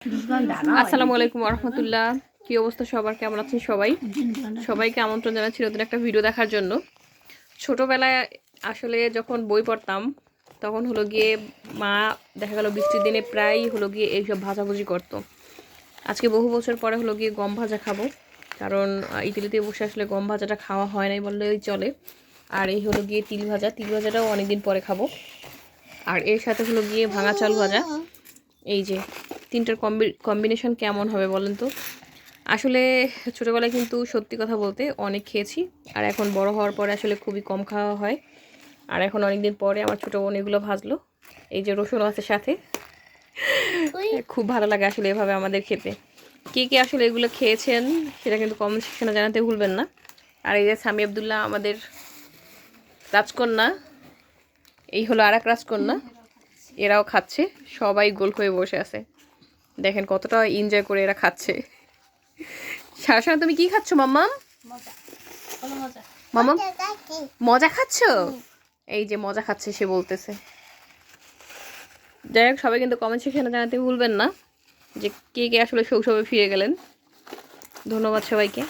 আসসালামু আলাইকুম রহমতুল্লাহ। কি অবস্থা সবার, কেমন আছেন সবাই? সবাইকে আমন্ত্রণ জানাচ্ছি নতুন একটা ভিডিও দেখার জন্য। ছোটোবেলায় আসলে যখন বই পড়তাম তখন হলো গিয়ে মা দেখা গেল বৃষ্টির দিনে প্রায় হলো গিয়ে এইসব ভাজাভুজি করতো। আজকে বহু বছর পরে হলো গিয়ে গম ভাজা খাবো, কারণ ইতালিতে বসে আসলে গম ভাজাটা খাওয়া হয় নাই বললেই চলে। আর এই হলো গিয়ে তিল ভাজাটাও অনেকদিন পরে খাবো। আর এর সাথে হলো গিয়ে ভাঙা চাল ভাজা। এই যে তিনটার কম্বিনেশন কেমন হবে বলেন তো? আসলে ছোটোবেলায় কিন্তু সত্যি কথা বলতে অনেক খেয়েছি, আর এখন বড় হওয়ার পরে আসলে খুবই কম খাওয়া হয়। আর এখন অনেকদিন পরে আমার ছোটো বোন এগুলো ভাজলো, এই যে রসুন আছে সাথে, খুব ভালো লাগে আসলে এভাবে আমাদের খেতে। কে কে আসলে এগুলো খেয়েছেন সেটা কিন্তু কমেন্ট সেকশনে জানাতে ভুলবেন না। আর এই যে সামি আবদুল্লাহ আমাদের রাজকন্যা, এই হলো আর এক রাজকন্যা, এরাও খাচ্ছে। সবাই গোল হয়ে বসে আছে, দেখেন কতটা এনজয় করে এরা খাচ্ছে। সারা তুমি কি খাচ্ছ মাম্মাম? মাম্মাম মজা খাচ্ছ? এই যে মজা খাচ্ছে সে বলতেছে। যাই হোক, সবাই কিন্তু কমেন্ট সেকশনে জানাতে ভুলবেন না যে কে কে আসলে শৈশবে ফিরে গেলেন। ধন্যবাদ সবাইকে।